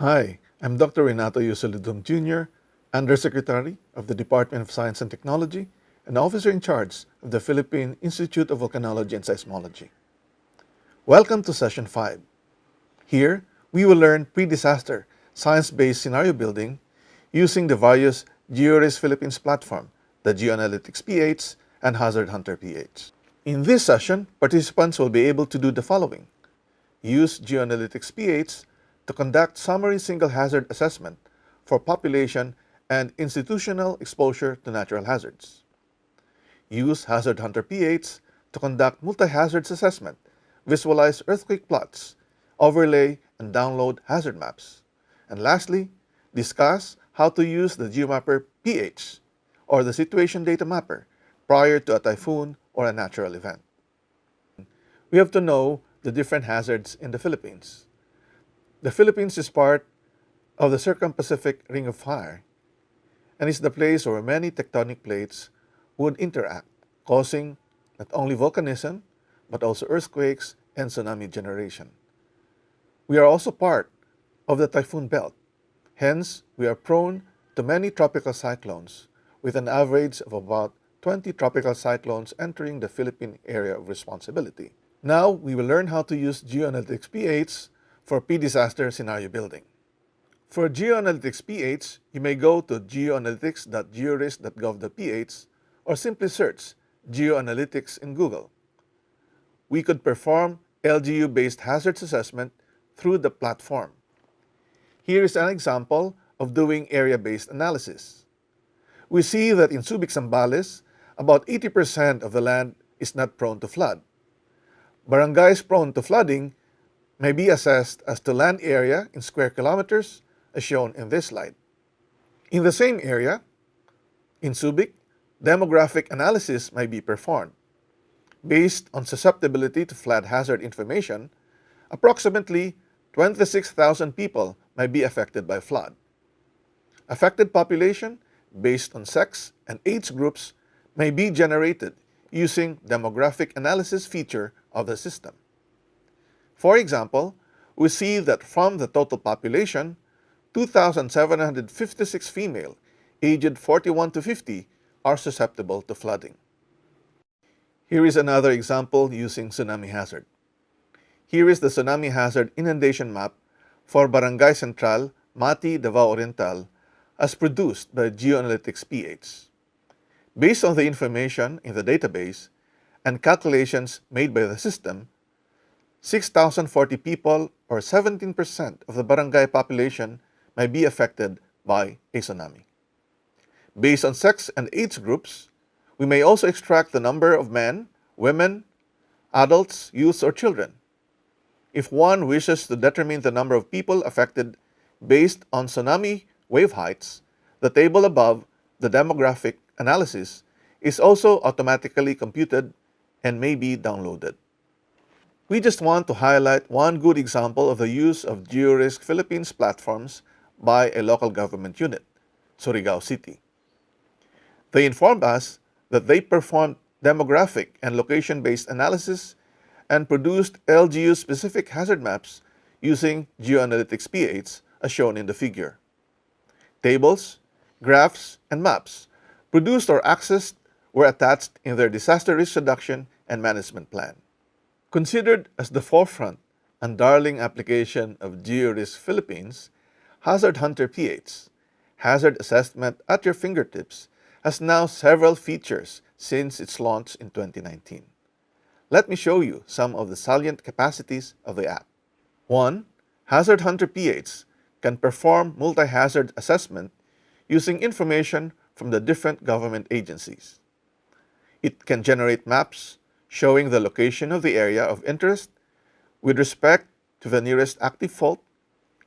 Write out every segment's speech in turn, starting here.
Hi, I'm Dr. Renato Yusolidum Jr., Undersecretary of the Department of Science and Technology and Officer in charge of the Philippine Institute of Volcanology and Seismology. Welcome to Session 5. Here, we will learn pre-disaster science-based scenario building using the various GeoRisk Philippines platform, the GeoAnalytics PH and Hazard Hunter PH. In this session, participants will be able to do the following. Use GeoAnalytics PH to conduct summary single hazard assessment for population and institutional exposure to natural hazards. Use Hazard Hunter PH to conduct multi-hazards assessment, visualize earthquake plots, overlay and download hazard maps. And lastly, discuss how to use the GeoMapper PH or the Situation Data Mapper prior to a typhoon or a natural event. We have to know the different hazards in the Philippines. The Philippines is part of the Circum-Pacific Ring of Fire and is the place where many tectonic plates would interact, causing not only volcanism, but also earthquakes and tsunami generation. We are also part of the typhoon belt. Hence, we are prone to many tropical cyclones, with an average of about 20 tropical cyclones entering the Philippine area of responsibility. Now, we will learn how to use GeoAnalytics PH for pre-disaster scenario building. For GeoAnalytics PH, you may go to geoanalytics.georisk.gov.ph or simply search GeoAnalytics in Google. We could perform LGU-based hazards assessment through the platform. Here is an example of doing area-based analysis. We see that in Subic, Zambales, about 80% of the land is not prone to flood. Barangays prone to flooding may be assessed as the land area in square kilometers, as shown in this slide. In the same area, in Subic, demographic analysis may be performed. Based on susceptibility to flood hazard information, approximately 26,000 people may be affected by flood. Affected population, based on sex and age groups, may be generated using demographic analysis feature of the system. For example, we see that from the total population, 2,756 female aged 41 to 50 are susceptible to flooding. Here is another example using tsunami hazard. Here is the tsunami hazard inundation map for Barangay Central, Mati, Davao Oriental, as produced by GeoAnalytics PH. Based on the information in the database and calculations made by the system, 6,040 people, or 17% of the barangay population, may be affected by a tsunami. Based on sex and age groups, we may also extract the number of men, women, adults, youths, or children. If one wishes to determine the number of people affected based on tsunami wave heights, the table above, the demographic analysis, is also automatically computed and may be downloaded. We just want to highlight one good example of the use of GeoRisk Philippines platforms by a local government unit, Surigao City. They informed us that they performed demographic and location-based analysis and produced LGU-specific hazard maps using GeoAnalytics PH as shown in the figure. Tables, graphs, and maps produced or accessed were attached in their disaster risk reduction and management plan. Considered as the forefront and darling application of GeoRisk Philippines, Hazard Hunter PH, hazard assessment at your fingertips, has now several features since its launch in 2019. Let me show you some of the salient capacities of the app. 1. Hazard Hunter PH can perform multi-hazard assessment using information from the different government agencies. It can generate maps showing the location of the area of interest with respect to the nearest active fault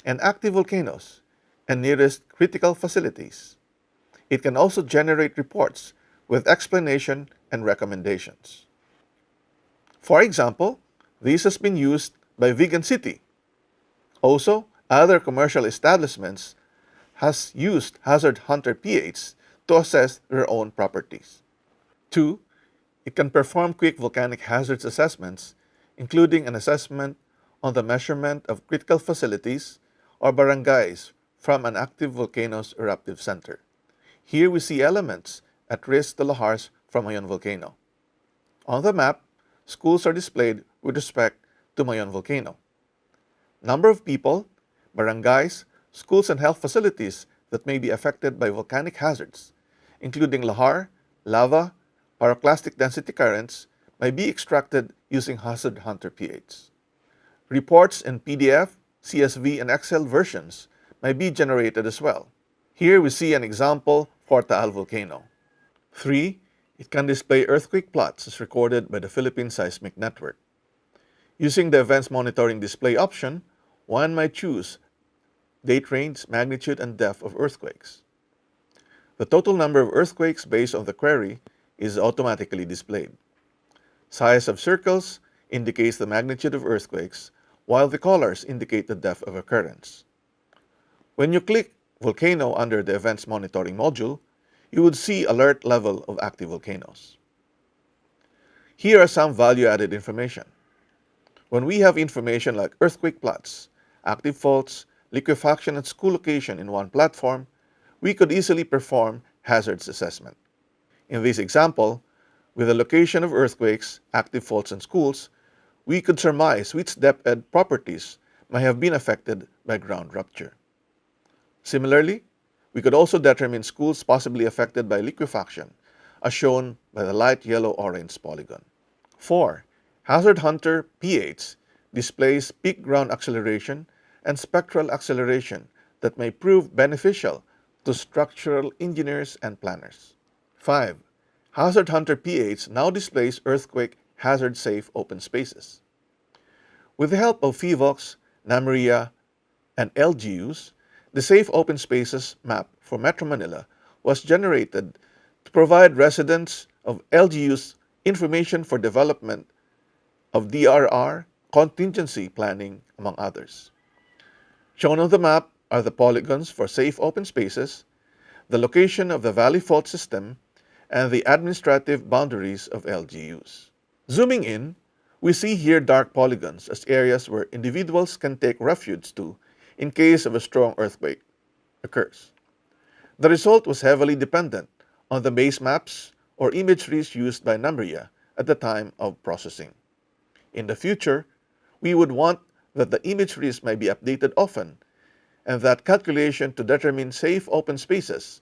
and active volcanoes and nearest critical facilities. It can also generate reports with explanation and recommendations. For example, this has been used by Vigan City. Also, other commercial establishments has used Hazard Hunter PH to assess their own properties. 2. It can perform quick volcanic hazards assessments, including an assessment on the measurement of critical facilities or barangays from an active volcano's eruptive center. Here we see elements at risk to lahars from Mayon volcano. On the map, schools are displayed with respect to Mayon volcano. Number of people, barangays, schools and health facilities that may be affected by volcanic hazards, including lahar, lava, pyroclastic density currents, may be extracted using Hazard Hunter pH. Reports in PDF, CSV, and Excel versions may be generated as well. Here we see an example for Taal volcano. 3. It can display earthquake plots as recorded by the Philippine Seismic Network. Using the Events Monitoring Display option, one might choose date range, magnitude, and depth of earthquakes. The total number of earthquakes based on the query is automatically displayed. Size of circles indicates the magnitude of earthquakes, while the colors indicate the depth of occurrence. When you click Volcano under the Events Monitoring module, you would see alert level of active volcanoes. Here are some value-added information. When we have information like earthquake plots, active faults, liquefaction, and school location in one platform, we could easily perform hazards assessment. In this example, with the location of earthquakes, active faults, and schools, we could surmise which depth properties may have been affected by ground rupture. Similarly, we could also determine schools possibly affected by liquefaction, as shown by the light yellow-orange polygon. 4. Hazard Hunter pH displays peak ground acceleration and spectral acceleration that may prove beneficial to structural engineers and planners. 5. Hazard Hunter pH now displays earthquake hazard-safe open spaces. With the help of PHIVOLCS, NAMRIA, and LGUs, the Safe Open Spaces map for Metro Manila was generated to provide residents of LGUs information for development of DRR, contingency planning, among others. Shown on the map are the polygons for safe open spaces, the location of the Valley Fault System, and the administrative boundaries of LGUs. Zooming in, we see here dark polygons as areas where individuals can take refuge to in case of a strong earthquake occurs. The result was heavily dependent on the base maps or imageries used by NAMRIA at the time of processing. In the future, we would want that the imageries may be updated often and that calculation to determine safe open spaces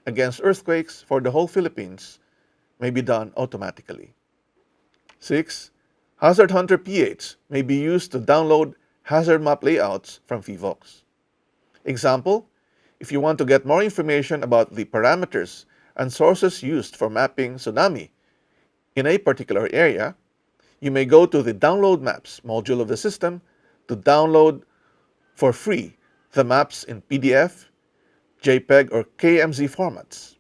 against earthquakes for the whole Philippines may be done automatically. 6. Hazard Hunter pH may be used to download hazard map layouts from PHIVOLCS. Example, if you want to get more information about the parameters and sources used for mapping tsunami in a particular area, you may go to the Download Maps module of the system to download for free the maps in PDF, JPEG, or KMZ formats.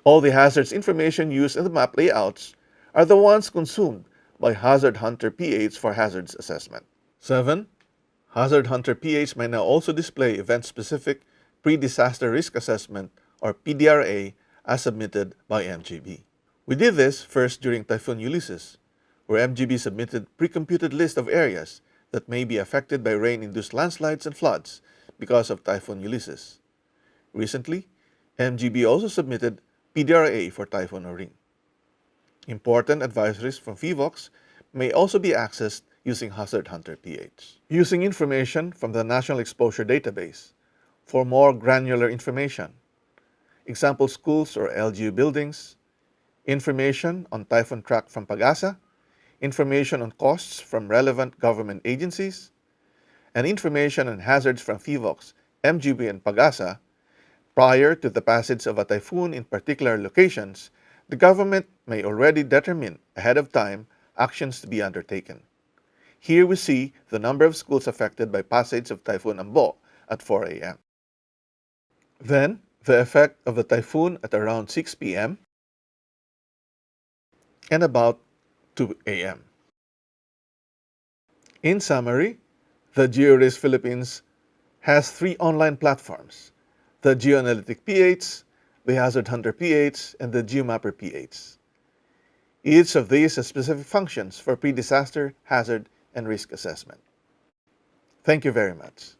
All the hazards information used in the map layouts are the ones consumed by Hazard Hunter pH for hazards assessment. 7. Hazard Hunter pH may now also display event-specific pre-disaster risk assessment or PDRA as submitted by MGB. We did this first during Typhoon Ulysses, where MGB submitted pre-computed list of areas that may be affected by rain-induced landslides and floods because of Typhoon Ulysses. Recently, MGB also submitted PDRA for Typhoon Oring. Important advisories from PHIVOLCS may also be accessed using Hazard Hunter pH. Using information from the National Exposure Database for more granular information, example schools or LGU buildings, information on typhoon track from PAGASA, information on costs from relevant government agencies, and information on hazards from PHIVOLCS, MGB, and PAGASA. Prior to the passage of a typhoon in particular locations, the government may already determine ahead of time actions to be undertaken. Here we see the number of schools affected by passage of Typhoon Ambo at 4 a.m. Then, the effect of the typhoon at around 6 p.m. and about 2 a.m. In summary, the GeoRisk Philippines has 3 online platforms: the GeoAnalytic PH, the Hazard Hunter PH, and the GeoMapper PH. Each of these has specific functions for pre-disaster, hazard, and risk assessment. Thank you very much.